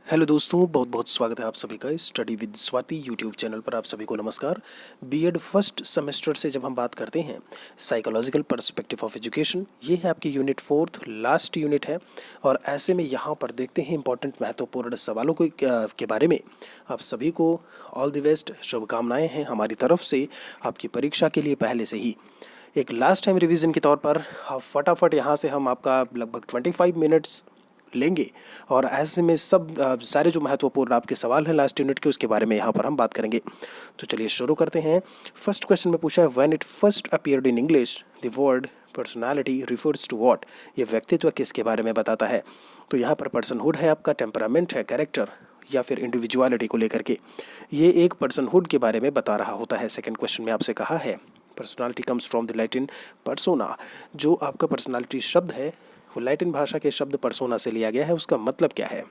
Hello दोस्तों, बहुत बहुत स्वागत है आप सभी का study with Swati YouTube channel पर। आप सभी को नमस्कार। बीएड फर्स्ट सेमेस्टर से जब हम बात करते हैं साइकोलॉजिकल पर्सपेक्टिव ऑफ एजुकेशन, ये है आपकी यूनिट 4 लास्ट यूनिट है। और ऐसे में यहाँ पर देखते हैं इंपॉर्टेंट महत्वपूर्ण सवालों के बारे में। आप सभी को ऑल द बेस्ट, शुभकामनाएँ हैं हमारी तरफ से आपकी परीक्षा के लिए पहले से ही। एक लास्ट टाइम रिवीजन के तौर पर आप फटाफट यहाँ से हम आपका लगभग 25 मिनट्स लेंगे और ऐसे में सब सारे जो महत्वपूर्ण आपके सवाल हैं लास्ट यूनिट के, उसके बारे में यहाँ पर हम बात करेंगे। तो चलिए शुरू करते हैं। फर्स्ट क्वेश्चन में पूछा है, when it first appeared in English the word personality refers to what. ये व्यक्तित्व किसके बारे में बताता है? तो यहाँ पर पर्सनहुड है आपका, टेम्परामेंट है, कैरेक्टर या फिर इंडिविजुअलिटी को लेकर के ये एक पर्सनहुड के बारे में बता रहा होता है। सेकेंड क्वेश्चन में आपसे कहा है personality comes from the Latin persona. जो आपका पर्सनालिटी शब्द है वो लैटिन भाषा के शब्द पर्सोना से लिया गया है। उसका मतलब क्या है?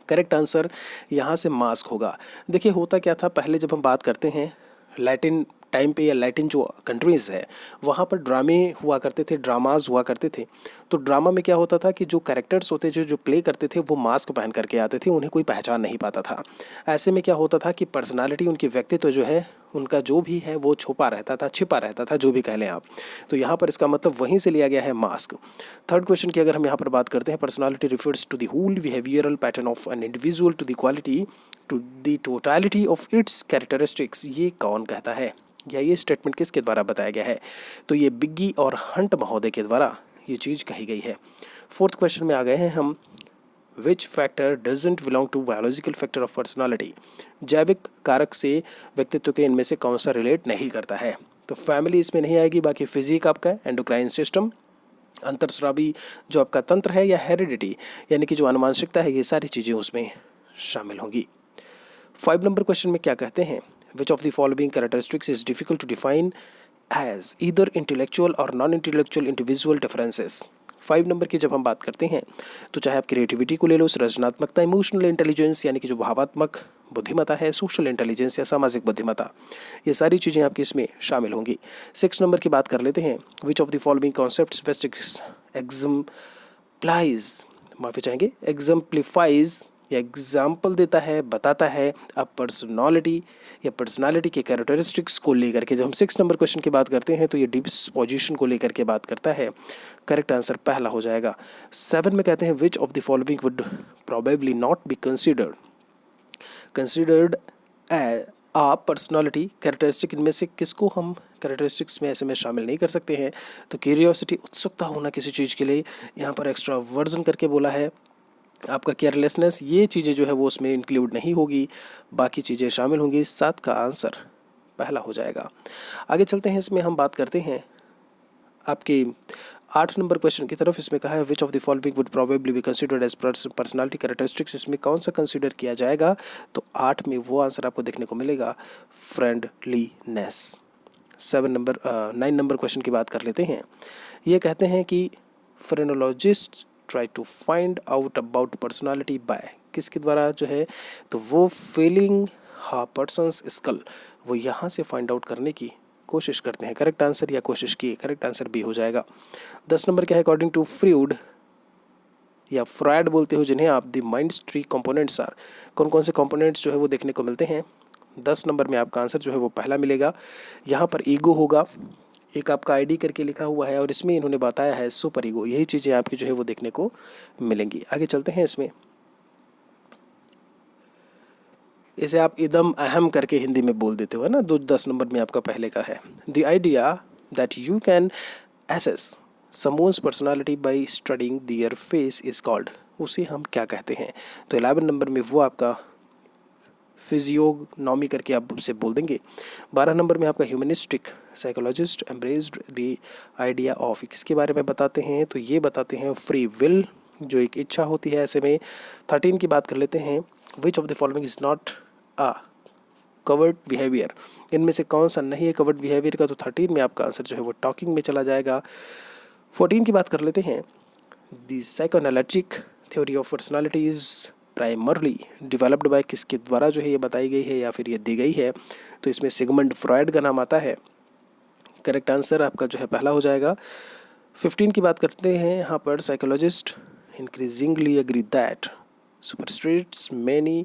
करेक्ट आंसर यहाँ से मास्क होगा। देखिए होता क्या था, पहले जब हम बात करते हैं लैटिन टाइम पे या लैटिन जो कंट्रीज़ है वहाँ पर ड्रामे हुआ करते थे, ड्रामाज हुआ करते थे। तो ड्रामा में क्या होता था कि जो कैरेक्टर्स होते जो प्ले करते थे वो मास्क पहन करके आते थे, उन्हें कोई पहचान नहीं पाता था। ऐसे में क्या होता था कि पर्सनालिटी, उनकी व्यक्तित्व जो है, उनका जो भी है वो छुपा रहता था, छिपा रहता था, जो भी कह लें आप। तो यहाँ पर इसका मतलब वहीं से लिया गया है मास्क। थर्ड क्वेश्चन की अगर हम यहाँ पर बात करते हैं, personality refers to the whole behavioural pattern of an individual to the quality to the totality of its characteristics. ये कौन कहता है या ये स्टेटमेंट किसके द्वारा बताया गया है? तो ये बिग्गी और हंट महोदय के द्वारा ये चीज़ कही गई है। फोर्थ क्वेश्चन में आ गए हैं हम, which factor doesn't belong to biological factor of personality. जैविक कारक से व्यक्तित्व के इनमें से कौन सा रिलेट नहीं करता है? तो फैमिली इसमें नहीं आएगी, बाकी फिजिक आपका, एंडोक्राइन सिस्टम, अंतरस्रावी जो आपका तंत्र है, या हेरिडिटी यानी कि जो आनुवंशिकता है, ये सारी चीज़ें उसमें शामिल होंगी। 5 नंबर क्वेश्चन में क्या कहते हैं, which of the following characteristics is difficult to define as either intellectual or non intellectual individual differences. 5 number की जब हम बात करते हैं तो चाहे आप क्रिएटिविटी को ले लो, रचनात्मकता, इमोशनल इंटेलिजेंस यानी कि जो भावात्मक बुद्धिमत्ता है, सोशल इंटेलिजेंस या सामाजिक बुद्धिमत्ता, ये सारी चीज़ें आपकी इसमें शामिल होंगी। 6 नंबर की बात कर लेते हैं, which of the following concepts best exemplifies, माफ़ी चाहेंगे, एग्जाम्प्लीफाइज या एग्जाम्पल देता है, बताता है अब पर्सनालिटी या पर्सनालिटी के कैरेक्टरिस्टिक्स को लेकर के। जब हम 6 नंबर क्वेश्चन की बात करते हैं तो ये डिस्पोजिशन को लेकर के बात करता है। करेक्ट आंसर पहला हो जाएगा। 7 में कहते हैं, which of the following would probably not be considered a personality characteristic. इनमें से किसको हम कैरेक्टरिस्टिक्स में ऐसे में शामिल नहीं कर सकते हैं? तो क्यूरियोसिटी, उत्सुकता होना किसी चीज़ के लिए, यहाँ पर एक्स्ट्रा वर्जन करके बोला है। आपका केयरलेसनेस, ये चीज़ें जो है वो उसमें इंक्लूड नहीं होगी, बाकी चीज़ें शामिल होंगी। 7 का आंसर पहला हो जाएगा। आगे चलते हैं, इसमें हम बात करते हैं आपके 8 नंबर क्वेश्चन की तरफ। इसमें कहा है, which of the following would probably be considered as personality characteristics. इसमें कौन सा कंसिडर किया जाएगा? तो 8 में वो आंसर आपको देखने को मिलेगा, फ्रेंडलीनेस। 9 नंबर क्वेश्चन की बात कर लेते हैं। ये कहते हैं कि phrenologist try to find out about personality by, किसके द्वारा जो है, तो वो फीलिंग पर्सन्स स्कल, वो यहाँ से फाइंड आउट करने की कोशिश करते हैं। करेक्ट आंसर या कोशिश की, करेक्ट आंसर बी हो जाएगा। 10 नंबर क्या है, अकॉर्डिंग टू फ्रूड या फ्रायड बोलते हो जिन्हें आप, the mind's three components are. कौन कौन से कंपोनेंट्स जो है वो देखने को मिलते हैं? 10 नंबर में आपका आंसर जो है वो पहला मिलेगा। यहाँ पर ईगो होगा, एक आपका आईडी करके लिखा हुआ है और इसमें इन्होंने बताया है सुपर ईगो। यही चीज़ें आपकी जो है वो देखने को मिलेंगी। आगे चलते हैं, इसमें इसे आप इदम अहम करके हिंदी में बोल देते हो ना। 10 नंबर में आपका पहले का है, the idea that you can assess someone's personality by studying their face is called, उसे हम क्या कहते हैं? तो 11 नंबर में वो आपका फिजियोनॉमी करके आप उसे बोल देंगे। 12 नंबर में आपका humanistic psychologist embraced the idea of, किसके बारे में बताते हैं? तो ये बताते हैं फ्री विल, जो एक इच्छा होती है। ऐसे में 13 की बात कर लेते हैं, which of the following is not a covered behaviour. इनमें से कौन सा नहीं है कवर्ड बिहेवियर का? तो 13 में आपका आंसर जो है वो टॉकिंग में चला जाएगा। 14 की बात कर लेते हैं, the psychoanalytic theory of personality is primarily developed by, किसके द्वारा जो है ये बताई गई है या फिर ये दी गई है? तो इसमें सिगमंड फ्रॉयड का नाम आता है। करेक्ट आंसर आपका जो है पहला हो जाएगा। 15 की बात करते हैं, यहाँ पर psychologists increasingly agree that super traits many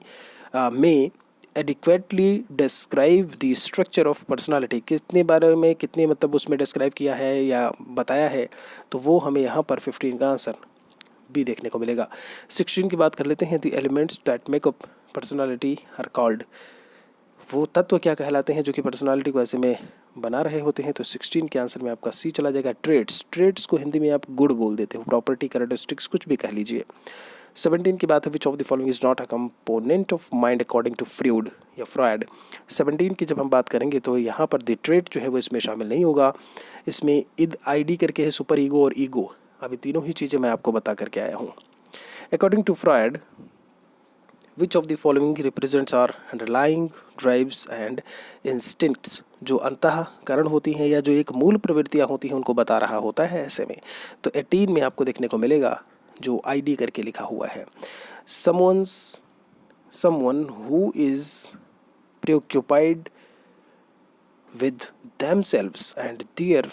may adequately describe the structure of personality, कितने बारे में कितने मतलब उसमें डिस्क्राइब किया है या बताया है, तो वो हमें यहाँ पर 15 का आंसर बी देखने को मिलेगा। 16 की बात कर लेते हैं। The elements that make up personality are called, वो तत्व क्या कहलाते हैं जो कि पर्सनालिटी को ऐसे में बना रहे होते हैं, तो 16 के आंसर में आपका सी चला जाएगा। ट्रेड्स, ट्रेड्स को हिंदी में आप गुण बोल देते हो, प्रॉपर्टी, कैरेक्टरिस्टिक्स कुछ भी कह लीजिए। 17 की बात है, which of the following is not a component of mind according to Freud या फ्रॉयड। 17 की जब हम बात करेंगे तो यहाँ पर द ट्रेड जो है वो इसमें शामिल नहीं होगा। इसमें इद आईडी करके है, सुपर ईगो और ईगो, अभी तीनों ही चीज़ें मैं आपको बता करके आया हूँ। According to Freud, which of the following represents our underlying drives and instincts, जो अंतः कारण होती हैं या जो एक मूल प्रवृत्तियाँ होती हैं उनको बता रहा होता है ऐसे में। तो 18 में आपको देखने को मिलेगा जो आईडी करके लिखा हुआ है, someone who is preoccupied with themselves and their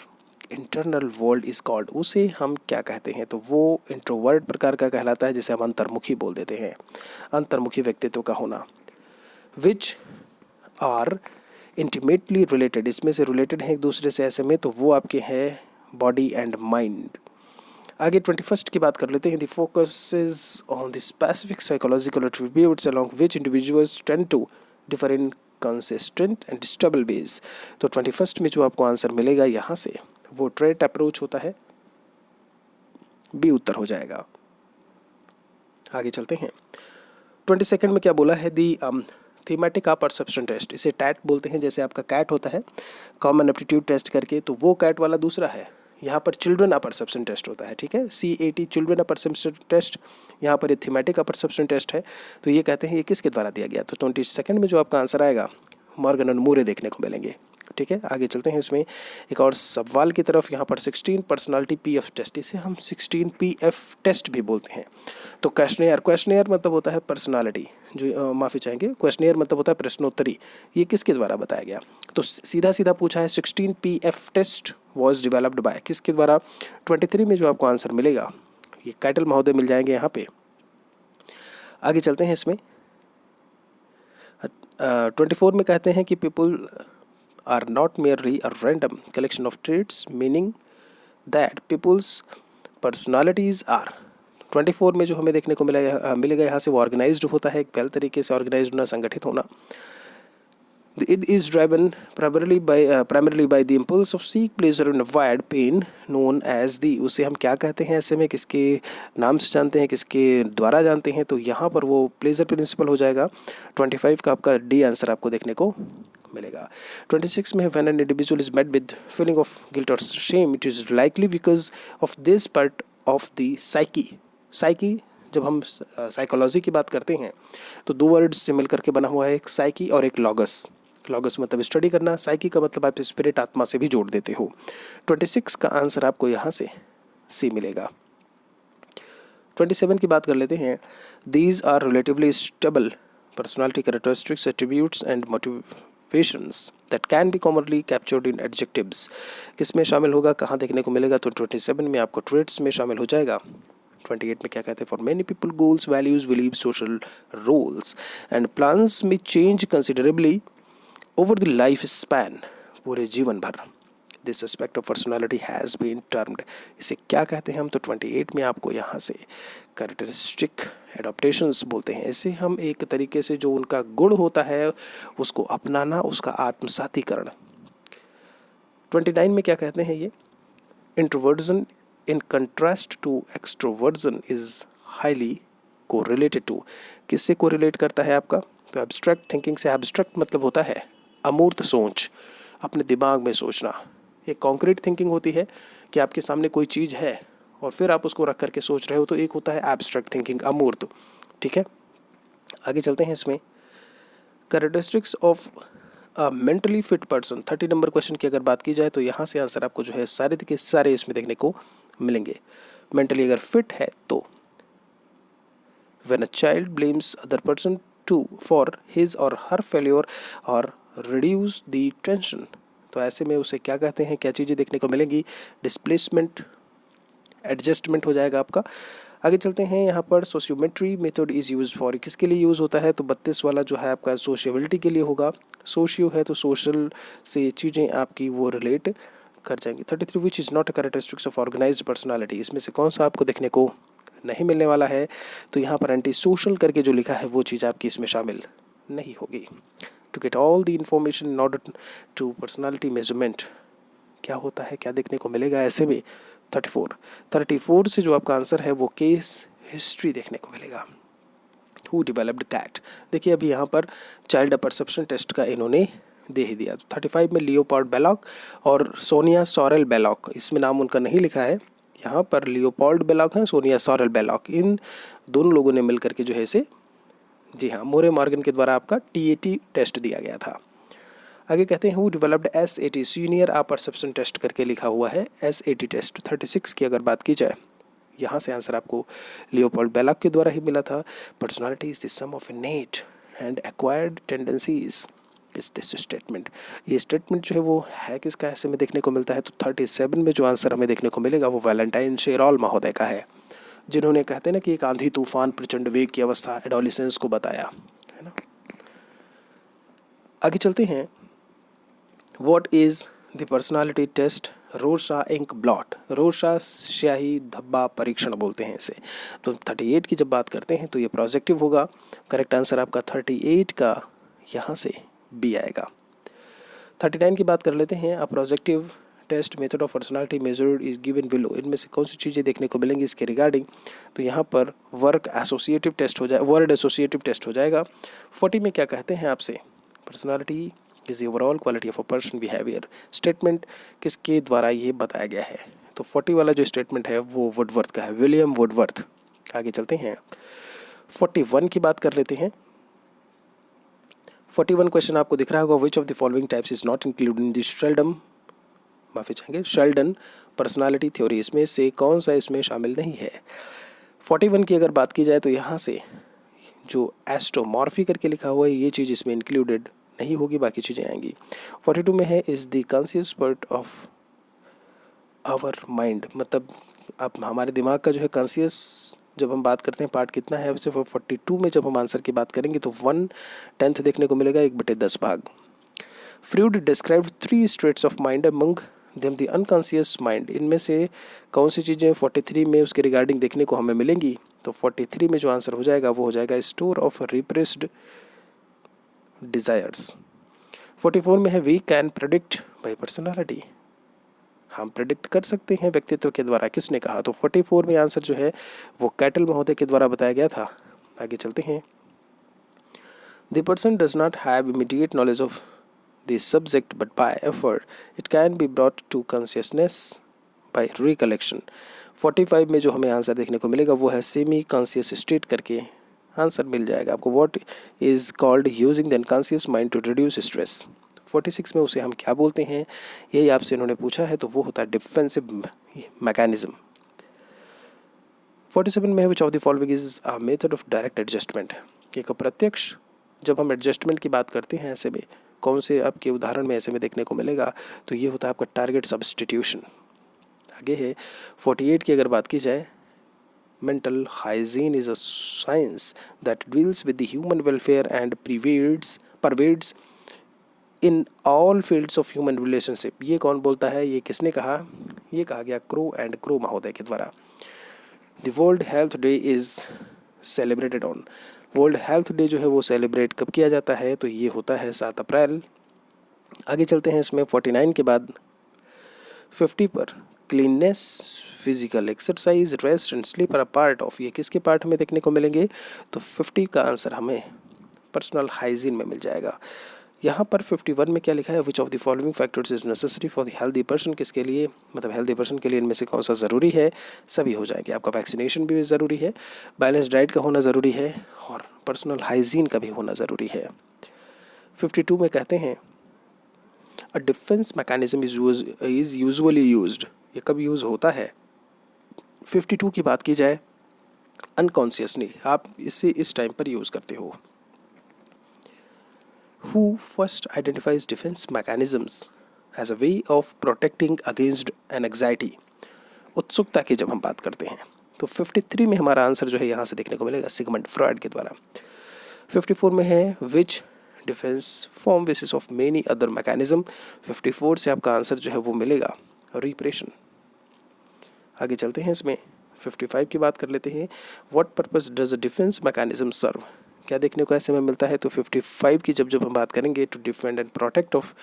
internal world is called, उसे हम क्या कहते हैं, तो वो इंट्रोवर्ट प्रकार का कहलाता है, जिसे हम अंतर्मुखी बोल देते हैं, अंतर्मुखी व्यक्तित्व का होना। विच आर इंटीमेटली रिलेटेड, इसमें से रिलेटेड हैं एक दूसरे से ऐसे में, तो वो आपके हैं बॉडी एंड माइंड। आगे 21 की बात कर लेते हैं। The focus is on the specific psychological attributes along which individuals tend to differ in consistent and stable base, तो 21 में जो आपको आंसर मिलेगा यहाँ से वो ट्रेट अप्रोच होता है, बी उत्तर हो जाएगा। आगे चलते हैं। 22 में क्या बोला है, दी थीमेटिक परसेप्शन टेस्ट, इसे टैट बोलते हैं, जैसे आपका कैट होता है कॉमन एप्टीट्यूड टेस्ट करके, तो वो कैट वाला दूसरा है। यहाँ पर चिल्ड्रन परसेप्शन टेस्ट होता है, ठीक है, CAT चिल्ड्रन परसेप्शन टेस्ट, यहाँ पर ये थीमेटिक परसेप्शन टेस्ट है। तो ये कहते हैं ये किसके द्वारा दिया गया, तो 22 में जो आपका आंसर आएगा मॉर्गन और मूरे देखने को मिलेंगे, ठीक है। आगे चलते हैं इसमें एक और सवाल की तरफ। यहाँ पर 16 पर्सनालिटी PF टेस्ट, इसे हम 16 PF टेस्ट भी बोलते हैं। तो क्वेश्चनेयर, क्वेश्चनेयर मतलब होता है पर्सनालिटी, जो माफ़ी चाहेंगे, क्वेश्चनेयर मतलब होता है प्रश्नोत्तरी, ये किसके द्वारा बताया गया, तो सीधा सीधा पूछा है 16 PF test was developed by, किसके द्वारा। 23 में जो आपको आंसर मिलेगा ये कैटल महोदय मिल जाएंगे यहाँ पे। आगे चलते हैं इसमें 24 में कहते हैं कि people are not merely a random collection of traits, meaning that people's personalities are। 24 में जो हमें देखने को मिलेगा यहाँ से वो ऑर्गेनाइज्ड होता है, एक पहले तरीके से ऑर्गेनाइज्ड होना, संगठित होना। It is driven primarily by the impulse of seek pleasure and avoid pain, known as the, उसे हम क्या कहते हैं ऐसे में, किसके नाम से जानते हैं, किसके द्वारा जानते हैं, तो यहाँ पर वो प्लेजर प्रिंसिपल हो जाएगा। 25 का आपका डी आंसर आपको देखने को मिलेगा। 26 में when an individual is met with feeling of guilt or shame, it is likely because of this part of the psyche। psyche जब हम साइकोलॉजी की बात करते हैं तो दो वर्ड्स से मिलकर के बना हुआ है, एक साइकी और एक लॉगस। लॉगस मतलब स्टडी करना, साइकी का मतलब आप स्पिरिट, आत्मा से भी जोड़ देते हो। 26 का आंसर आपको यहाँ से सी मिलेगा। 27 की बात कर लेते हैं। These are relatively stable personality characteristics, attributes and motivations that can be commonly captured in adjectives, किस में शामिल होगा, कहाँ देखने को मिलेगा, तो 27 में आपको ट्रेट्स में शामिल हो जाएगा। 28 में क्या कहते हैं, for many people goals, values, beliefs, social roles and plans may change considerably over the life span, पूरे जीवन भर। This aspect of personality has been termed, इसे क्या कहते हैं हम, तो 28 में आपको यहाँ से कैरेक्टरिस्टिक एडॉप्टेशंस बोलते हैं। इसे हम एक तरीके से जो उनका गुण होता है उसको अपनाना, उसका आत्मसातीकरण। 29 में क्या कहते हैं ये, introversion in contrast to extroversion is highly correlated to, किससे कोरिलेट करता है आपका, तो एब्स्ट्रैक्ट थिंकिंग से। एब्स्ट्रैक्ट मतलब होता है अमूर्त सोच, अपने दिमाग में सोचना। एक कॉन्क्रीट थिंकिंग होती है कि आपके सामने कोई चीज़ है और फिर आप उसको रख करके सोच रहे हो, तो एक होता है एब्स्ट्रैक्ट थिंकिंग, अमूर्त, ठीक है। आगे चलते हैं इसमें characteristics of mentally fit person. 30 number question की अगर बात की जाए तो यहाँ से आंसर आपको जो है सारे के सारे इसमें देखने को मिलेंगे। मेंटली अगर फिट है तो when a child blames other person to for his और हर फेल्योर और रिड्यूस द टेंशन, तो ऐसे में उसे क्या कहते हैं, क्या चीज़ें देखने को मिलेंगी, डिस्प्लेसमेंट, एडजस्टमेंट हो जाएगा आपका। आगे चलते हैं, यहाँ पर sociometry method is use for, किसके लिए यूज़ होता है, तो 32 वाला जो है आपका सोशियबिलिटी के लिए होगा। सोशियो है तो सोशल से चीज़ें आपकी वो रिलेट कर जाएंगी। 33 which is not a characteristics of organised personality, इसमें से कौन सा आपको देखने को नहीं मिलने वाला है, तो यहाँ पर एंटी सोशल करके जो लिखा है वो चीज़ आपकी इसमें शामिल नहीं होगी। To get all the information in order to personality measurement, क्या होता है, क्या देखने को मिलेगा ऐसे में, 34 से जो आपका आंसर है वो केस हिस्ट्री देखने को मिलेगा। हु डेवलप्ड कैट, देखिए अभी यहाँ पर चाइल्ड परसेप्शन टेस्ट का इन्होंने दे ही दिया। 35 में लियोपोल्ड बेलॉक और सोनिया सॉरेल बेलॉक, इसमें नाम उनका नहीं लिखा है, यहाँ पर लियोपोल्ड बेलॉक है, सोनिया सॉरेल बेलॉक, इन दोनों लोगों ने मिलकर के जो है इसे, जी हाँ, मोरे मॉर्गन के द्वारा आपका TAT टेस्ट दिया गया था। आगे कहते हैं who developed SAT, senior apperception test करके लिखा हुआ है SAT टेस्ट। 36 की अगर बात की जाए, यहाँ से आंसर आपको लियोपोल्ड बेलॉक के द्वारा ही मिला था। Personality is the sum of innate and acquired tendencies is this statement, ये स्टेटमेंट जो है वो है किसका, ऐसे में देखने को मिलता है, तो 37 में जो आंसर हमें देखने को मिलेगा वो वैलेंटाइन शेरॉल महोदय का है, जिन्होंने कहते हैं ना कि एक आंधी तूफान प्रचंड वेग की अवस्था एडोलिसेंस को बताया, है ना। आगे चलते हैं, what is the personality test, Rorschach inkblot, Rorschach स्याही धब्बा परीक्षण बोलते हैं इसे। तो 38 की जब बात करते हैं तो ये प्रोजेक्टिव होगा। करेक्ट आंसर आपका 38 का यहाँ से B आएगा। 39 की बात कर लेते हैं, a projective test method of personality measured is given below, इनमें से कौन सी चीज़ें देखने को मिलेंगी इसके रिगार्डिंग, तो यहाँ पर वर्क एसोसिएटिव टेस्ट हो जाए, वर्ड एसोसिएटिव टेस्ट हो जाएगा। 40 में क्या कहते हैं आपसे, personality is overall quality of a person behaviour, statement किसके द्वारा ये बताया गया है, तो 40 वाला जो स्टेटमेंट है वो वुडवर्थ का है, विलियम वुडवर्थ। आगे चलते हैं, 41 की बात कर लेते हैं। 41 क्वेश्चन आपको दिख रहा होगा, विच of the following types is not included in the Sheldon personality theory, इसमें से कौन सा इसमें शामिल नहीं है। 41 की अगर बात की जाए तो यहाँ से जो एस्ट्रोमॉर्फी करके लिखा हुआ है ये चीज़ इसमें इंक्लूडेड नहीं होगी, बाकी चीज़ें आएंगी। 42 में है is the conscious part of our mind, मतलब आप हमारे दिमाग का जो है कॉन्शियस जब हम बात करते हैं पार्ट कितना है, सिर्फ 42 में जब हम आंसर की बात करेंगे तो 1/10 देखने को मिलेगा, 1/10 भाग। Freud described 3 states of mind among them the unconscious mind, इनमें से कौन सी चीज़ें 43 में उसके रिगार्डिंग देखने को हमें मिलेंगी, तो 43 में जो आंसर हो जाएगा वो हो जाएगा स्टोर ऑफ रिप्रेस्ड डिज़ायर्स। 44 में है we can predict by personality, हम प्रेडिक्ट कर सकते हैं व्यक्तित्व के द्वारा, किसने कहा, तो 44 में आंसर जो है वो कैटल महोदय के द्वारा बताया गया था। आगे चलते हैं, the person does not have immediate knowledge of the subject but by effort it can be brought to consciousness by recollection. 45 में जो हमें आंसर देखने को मिलेगा वो है सेमी कॉन्शियस स्टेट करके आंसर मिल जाएगा आपको, what is called using the unconscious mind to reduce stress. 46 में उसे हम क्या बोलते हैं, यही आपसे इन्होंने पूछा है, तो वो होता है डिफेंसिव मैकेनिज्म। 47 में विच of the following is a method of direct adjustment, एक अप्रत्यक्ष जब हम एडजस्टमेंट की बात करते हैं ऐसे में कौन से आपके उदाहरण में ऐसे में देखने को मिलेगा, तो ये होता है आपका टारगेट सब्सटीट्यूशन। आगे है 48 की अगर बात की जाए, mental hygiene is a science that deals with the human welfare and pervades in all fields of human relationship। ये कौन बोलता है, ये किसने कहा, ये कहा गया क्रो एंड क्रो महोदय के द्वारा। The world health day is celebrated on, world health day जो है वो सेलिब्रेट कब किया जाता है, तो ये होता है 7 अप्रैल। आगे चलते हैं, इसमें 49 के बाद 50 पर cleanness, physical exercise, rest and sleep are a part of, ये किसके पार्ट हमें देखने को मिलेंगे, तो 50 का आंसर हमें पर्सनल हाइजीन में मिल जाएगा। यहाँ पर 51 में क्या लिखा है, which of the following factors is necessary for the healthy person, किसके लिए, मतलब हेल्दी पर्सन के लिए इनमें से कौन सा ज़रूरी है, सभी हो जाएंगे। आपका वैक्सीनेशन भी ज़रूरी है, बैलेंस डाइट का होना ज़रूरी है और पर्सनल हाइजीन का भी होना ज़रूरी है। 52 में कहते हैं अ defence mechanism is usually used, ये कब यूज़ होता है। 52 की बात की जाए, अनकॉन्शियसली आप इसे इस टाइम पर यूज़ करते हो। Who first identifies defense mechanisms as a way of protecting against an anxiety, उत्सुकता की जब हम बात करते हैं तो 53 में हमारा आंसर जो है यहाँ से देखने को मिलेगा सिगमंड फ्रॉइड के द्वारा। 54 में है which defence form basis of many other mechanism. 54 से आपका आंसर जो है वो मिलेगा रिप्रेशन। आगे चलते हैं इसमें 55 की बात कर लेते हैं। What purpose does a defence mechanism serve, क्या देखने को ऐसे में मिलता है। तो 55 की जब हम बात करेंगे, to defend and protect of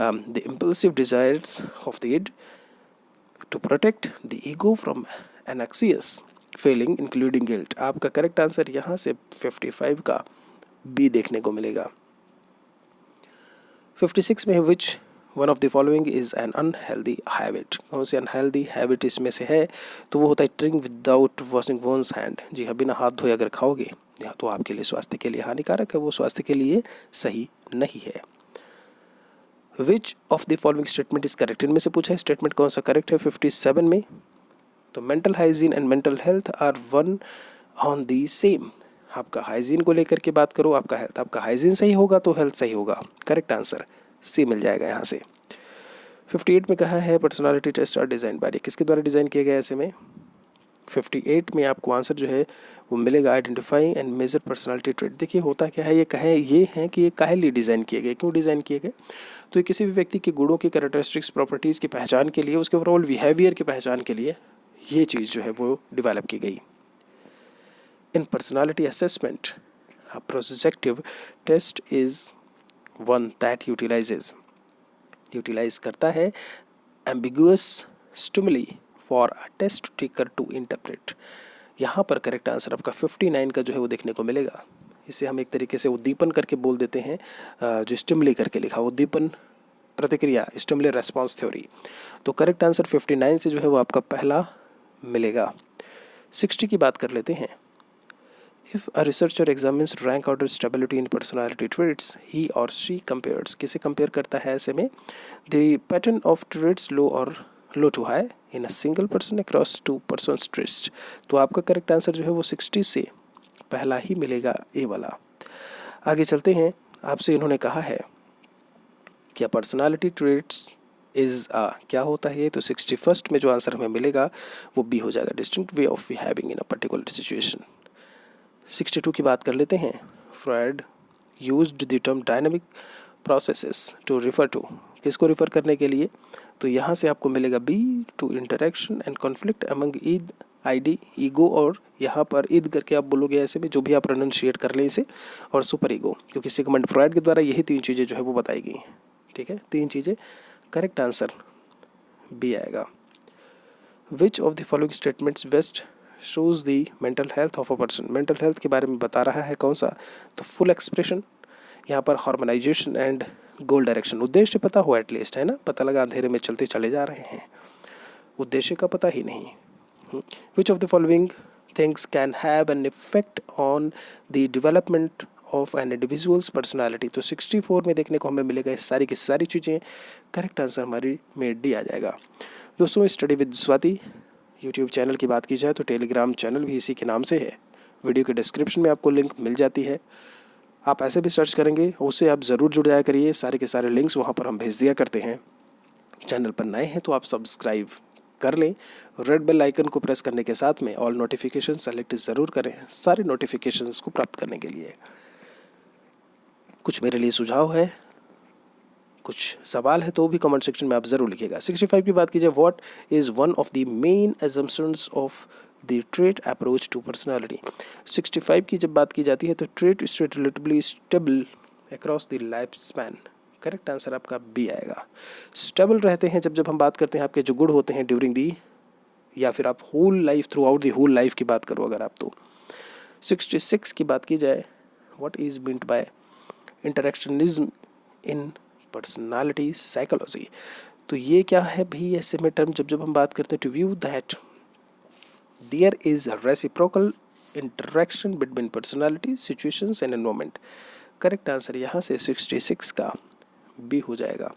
the impulsive desires of the id, to protect the ego from an anxious feeling including guilt. आपका करेक्ट आंसर यहाँ से 55 का बी देखने को मिलेगा। 56 में है which one of the following is an unhealthy habit, कौन सी अनहेल्दी हैबिट इसमें से है। तो वो होता है drink without washing one's hand. जी हाँ, बिना हाथ धोए अगर खाओगे या तो आपके लिए स्वास्थ्य के लिए हानिकारक है, वो स्वास्थ्य के लिए सही नहीं है। Which of the following statement is correct, इनमें से पूछा है स्टेटमेंट कौन सा करेक्ट है 57 में। तो mental hygiene and mental health are one on the same. आपका हाइजीन को लेकर के बात करो, आपका हेल्थ, आपका हाइजीन सही होगा तो हेल्थ सही होगा। करेक्ट आंसर सी मिल जाएगा यहाँ से। 58 में कहा है personality test are design by, किसके द्वारा डिज़ाइन किया गया ऐसे में। 58 में आपको आंसर जो है वो मिलेगा identifying and measure personality trait. देखिए होता क्या है, ये है कि ये काहे लिए डिज़ाइन किए गए, क्यों डिज़ाइन किए गए। तो ये किसी भी व्यक्ति के गुणों की, कैरेक्टरिस्टिक्स, प्रॉपर्टीज़ की पहचान के लिए, उसके ओवरऑल बिहेवियर की पहचान के लिए ये चीज़ जो है वो डेवलप की गई। In personality assessment a projective test is one that utilize करता है ambiguous stimuli for a test taker to interpret. यहाँ पर करेक्ट आंसर आपका 59 का जो है वो देखने को मिलेगा। इसे हम एक तरीके से उद्दीपन करके बोल देते हैं, जो स्टिमुली करके लिखा, उद्दीपन प्रतिक्रिया, स्टिमुली रेस्पॉन्स थ्योरी। तो करेक्ट आंसर 59 से जो है वो आपका पहला मिलेगा। 60 की बात कर लेते हैं। If a researcher examines rank order stability in personality traits, he or she compares, किसे कंपेयर करता है ऐसे में, the pattern of traits low to high in a single person across two persons traits। तो आपका करेक्ट आंसर जो है वो 60 से पहला ही मिलेगा, ए वाला। आगे चलते हैं, आपसे इन्होंने कहा है क्या पर्सनालिटी ट्रेट्स इज क्या होता है। तो 61 में जो आंसर हमें मिलेगा वो बी हो जाएगा, distinct way of behaving in a particular situation. 62 की बात कर लेते हैं। Freud used the term dynamic processes to refer to, किसको रिफ़र करने के लिए। तो यहाँ से आपको मिलेगा B, to interaction and conflict among id id ego, और यहाँ पर ईद करके आप बोलोगे ऐसे में, जो भी आप प्रोनाउंशिएट कर लें इसे, और सुपर ईगो, क्योंकि सिगमंड फ्रॉइड के द्वारा यही 3 चीज़ें जो है वो बताई गई। ठीक है, 3 चीज़ें, करेक्ट आंसर बी आएगा। विच of the following statements best shows the mental health of a person, mental health के बारे में बता रहा है कौन सा। तो फुल एक्सप्रेशन, यहाँ पर हार्मोनाइजेशन एंड गोल डायरेक्शन, उद्देश्य पता हो एटलीस्ट, है ना, पता लगा अंधेरे में चलते चले जा रहे हैं, उद्देश्य का पता ही नहीं। Which of the following things can have an effect on the development of an individual's personality. तो 64 में देखने को हमें मिलेगा सारी की सारी चीज़ें, करेक्ट आंसर हमारी में डी आ जाएगा। दोस्तों, study with Swati YouTube channel की बात की जाए तो टेलीग्राम चैनल भी इसी के नाम से है, वीडियो के डिस्क्रिप्शन में आपको लिंक मिल जाती है, आप ऐसे भी सर्च करेंगे, उससे आप ज़रूर जुड़ जाया करिए, सारे के सारे लिंक्स वहाँ पर हम भेज दिया करते हैं। चैनल पर नए हैं तो आप सब्सक्राइब कर लें, रेड बेल आइकन को प्रेस करने के साथ में ऑल नोटिफिकेशन सेलेक्ट ज़रूर करें सारे नोटिफिकेशंस को प्राप्त करने के लिए। कुछ मेरे लिए सुझाव है, कुछ सवाल है तो भी कमेंट सेक्शन में आप ज़रूर लिखिएगा। 65 की बात कीजिए, what is one of the main assumptions of the trait approach to personality. 65 की जब बात की जाती है तो trait state relatively stable across the life span, correct answer आपका बी आएगा। स्टेबल रहते हैं जब हम बात करते हैं आपके जो गुण होते हैं ड्यूरिंग दी, या फिर आप whole life, throughout the whole life की बात करो अगर आप तो। 66 की बात की जाए, what is meant by interactionism in personality psychology. तो ये क्या है भी ऐसे में टर्म जब हम बात करते हैं, to view that there is reciprocal interaction between personality, situations and environment. Correct answer यहाँ से 66 का बी हो जाएगा।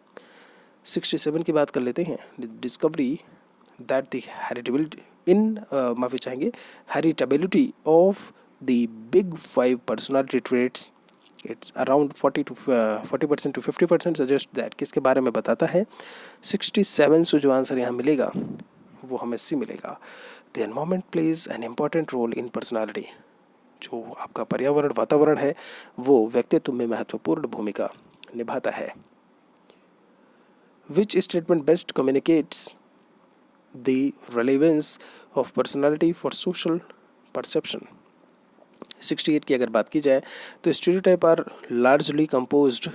67 की बात कर लेते हैं, डिस्कवरी दैट द हेरिटेबिलिटी इन माफी चाहेंगे heritability of the big 5 personality traits, it's around 40% to 50% suggest that, किसके बारे में बताता है। 67 से जो आंसर यहाँ मिलेगा वो हमें सी मिलेगा, the environment plays an important role in personality. जो आपका पर्यावरण वातावरण है वो व्यक्तित्व में महत्वपूर्ण भूमिका निभाता है। Which statement best communicates the relevance of personality for social perception. 68 की अगर बात की जाए तो stereotype are largely composed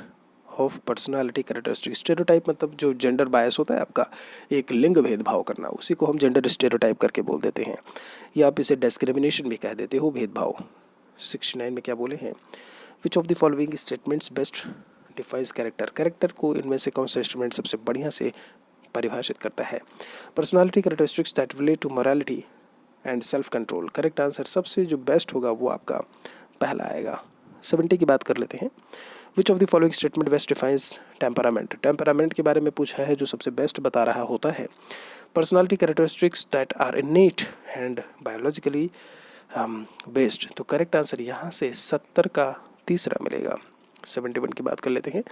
of personality characteristic. Stereotype मतलब जो जेंडर बायस होता है आपका, एक लिंग भेदभाव करना, उसी को हम जेंडर स्टेरियोटाइप करके बोल देते हैं, या आप इसे डिस्क्रिमिनेशन भी कह देते हो, भेदभाव। 69 में क्या बोले हैं, which of the following statements best defines character. Character को इनमें से कौन सा स्टेटमेंट सबसे बढ़िया से परिभाषित करता है। Personality characteristics that relate to morality and self control. Correct answer सबसे जो बेस्ट होगा वो आपका पहला आएगा। 70 की बात कर लेते हैं। Which of the following statement best defines temperament. Temperament के बारे में पूछा है, जो सबसे बेस्ट बता रहा होता है। Personality characteristics that are innate and biologically based. तो करेक्ट आंसर यहाँ से 70 का तीसरा मिलेगा। 71 की बात कर लेते हैं।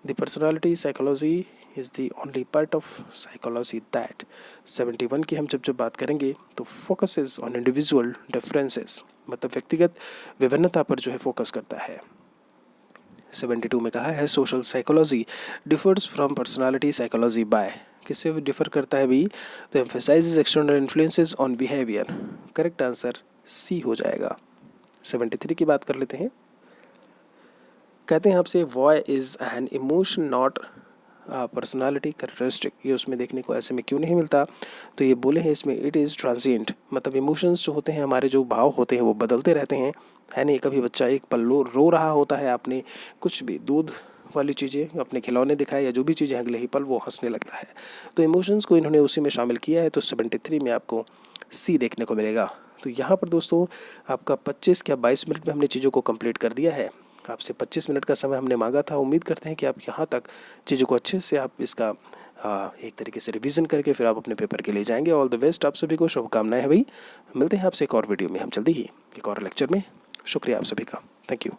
The personality psychology is the only part of psychology that. 71 की हम जब बात करेंगे तो फोकसेस ऑन इंडिविजुअल डिफरेंसेस, मतलब व्यक्तिगत विभिन्नता पर जो है फोकस करता है। 72 में कहा है social psychology differs from personality psychology by. किससे डिफर करता है भी, तो emphasizes external influences on behaviour. Correct answer C हो जाएगा। 73 की बात कर लेते हैं। कहते हैं आपसे why is an emotion not personality characteristic. ये उसमें देखने को ऐसे में क्यों नहीं मिलता, तो ये बोले हैं इसमें इट इज़ ट्रांजिएंट, मतलब इमोशंस जो होते हैं हमारे, जो भाव होते हैं वो बदलते रहते हैं, है नहीं। कभी बच्चा एक पल रो रहा होता है, आपने कुछ भी दूध वाली चीज़ें, अपने खिलौने दिखाए या जो भी चीज़ें, अगले ही पल वो हंसने लगता है। तो इमोशंस को इन्होंने उसी में शामिल किया है, तो 73 में आपको सी देखने को मिलेगा। तो यहाँ पर दोस्तों आपका 25 या 22 मिनट में हमने चीज़ों को कंप्लीट कर दिया है। आपसे 25 मिनट का समय हमने मांगा था। उम्मीद करते हैं कि आप यहाँ तक चीज़ों को अच्छे से आप इसका एक तरीके से रिवीजन करके फिर आप अपने पेपर के लिए जाएंगे। ऑल द बेस्ट, आप सभी को शुभकामनाएं हैं भाई। मिलते हैं आपसे एक और वीडियो में हम जल्दी ही, एक और लेक्चर में। शुक्रिया आप सभी का, थैंक यू।